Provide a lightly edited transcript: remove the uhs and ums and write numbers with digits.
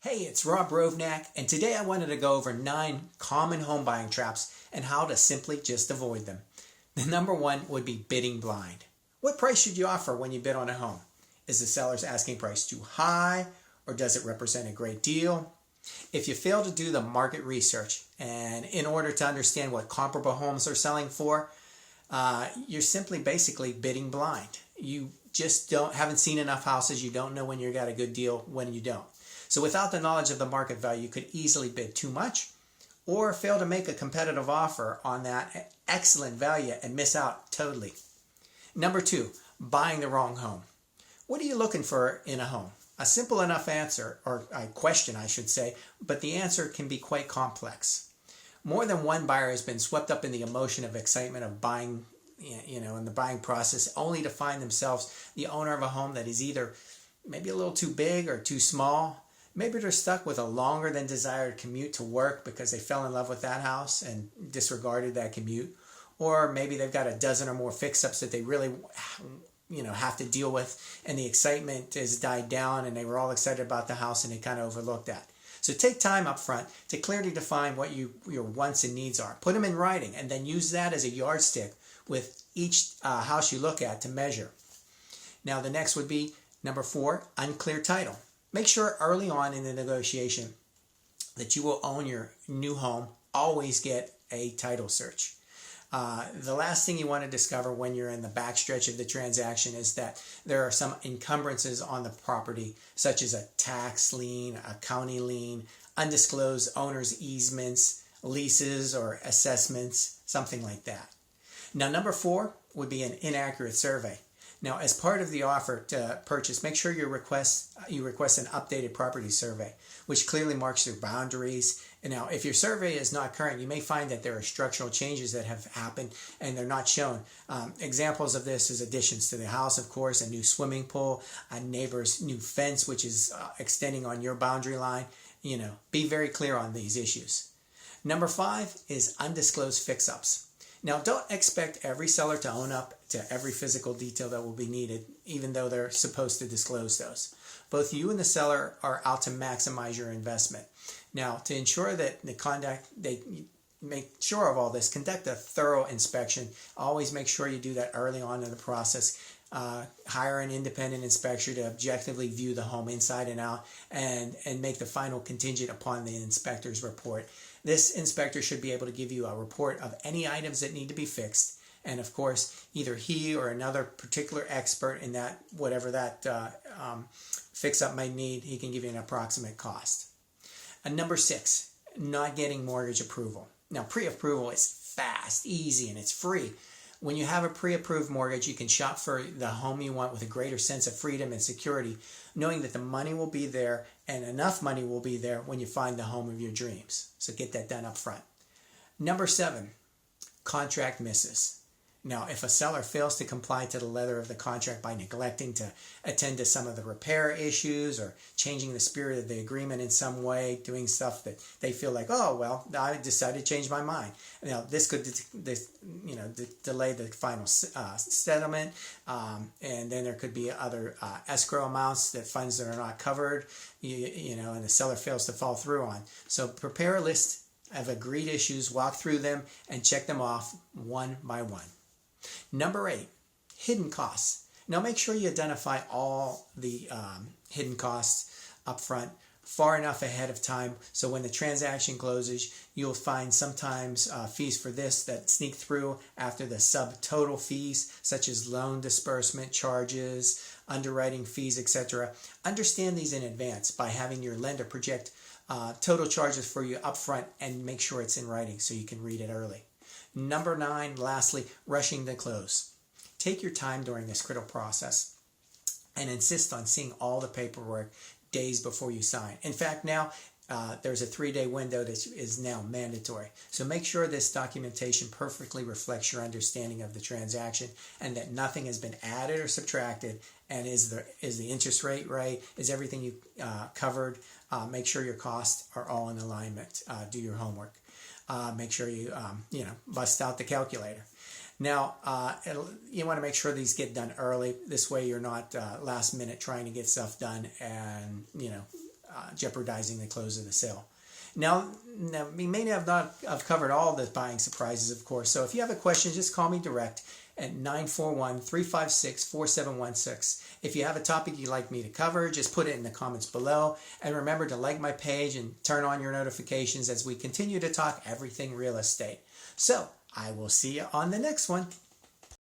Hey, it's Rob Rovnak, and today I wanted to go over 9 common home buying traps and how to simply just avoid them. The number one would be bidding blind. What price should you offer when you bid on a home? Is the seller's asking price too high, or does it represent a great deal? If you fail to do the market research, and in order to understand what comparable homes are selling for, you're simply basically bidding blind. You just haven't seen enough houses. You don't know when you got a good deal, when you don't. So without the knowledge of the market value, you could easily bid too much or fail to make a competitive offer on that excellent value and miss out totally. Number 2, buying the wrong home. What are you looking for in a home? A simple enough answer, or a question I should say, but the answer can be quite complex. More than one buyer has been swept up in the emotion of excitement of buying, in the buying process, only to find themselves the owner of a home that is either maybe a little too big or too small. Maybe they're stuck with a longer than desired commute to work because they fell in love with that house and disregarded that commute. Or maybe they've got a dozen or more fix-ups that they really have to deal with, and the excitement has died down and they were all excited about the house and they kind of overlooked that. So take time up front to clearly define what your wants and needs are. Put them in writing and then use that as a yardstick with each house you look at to measure. Now the next would be number 4, unclear title. Make sure early on in the negotiation that you will own your new home. Always get a title search. The last thing you want to discover when you're in the backstretch of the transaction is that there are some encumbrances on the property, such as a tax lien, a county lien, undisclosed owner's easements, leases or assessments, something like that. Now, number 4 would be an inaccurate survey. Now, as part of the offer to purchase, make sure you request an updated property survey, which clearly marks your boundaries. And now, if your survey is not current, you may find that there are structural changes that have happened and they're not shown. Examples of this is additions to the house, of course, a new swimming pool, a neighbor's new fence, which is extending on your boundary line. Be very clear on these issues. Number 5 is undisclosed fix-ups. Now, don't expect every seller to own up to every physical detail that will be needed, even though they're supposed to disclose those. Both you and the seller are out to maximize your investment. Now, to ensure that they make sure of all this, conduct a thorough inspection. Always make sure you do that early on in the process. Hire an independent inspector to objectively view the home inside and out and make the final contingent upon the inspector's report. This inspector should be able to give you a report of any items that need to be fixed. And of course, either he or another particular expert in that, whatever that fix-up might need, he can give you an approximate cost. And number 6, not getting mortgage approval. Now, pre-approval is fast, easy, and it's free. When you have a pre-approved mortgage, you can shop for the home you want with a greater sense of freedom and security, knowing that the money will be there and enough money will be there when you find the home of your dreams. So get that done up front. Number 7, contract misses. Now, if a seller fails to comply to the letter of the contract by neglecting to attend to some of the repair issues or changing the spirit of the agreement in some way, doing stuff that they feel like, oh, well, I decided to change my mind. Now, this could delay the final settlement, and then there could be other escrow amounts, that funds that are not covered, and the seller fails to follow through on. So prepare a list of agreed issues, walk through them, and check them off one by one. Number 8, hidden costs. Now make sure you identify all the hidden costs up front far enough ahead of time so when the transaction closes, you'll find sometimes fees for this that sneak through after the subtotal fees, such as loan disbursement charges, underwriting fees, etc. Understand these in advance by having your lender project total charges for you up front and make sure it's in writing so you can read it early. Number 9, lastly, rushing to close. Take your time during this critical process and insist on seeing all the paperwork days before you sign. In fact, now there's a 3-day window that is now mandatory. So make sure this documentation perfectly reflects your understanding of the transaction and that nothing has been added or subtracted. And is the interest rate right? Is everything you covered? Make sure your costs are all in alignment. Do your homework. Make sure you bust out the calculator. Now, you want to make sure these get done early. This way you're not last minute trying to get stuff done and, jeopardizing the close of the sale. Now, we may not have covered all the buying surprises, of course. So if you have a question, just call me direct at 941-356-4716. If you have a topic you'd like me to cover, just put it in the comments below. And remember to like my page and turn on your notifications as we continue to talk everything real estate. So I will see you on the next one.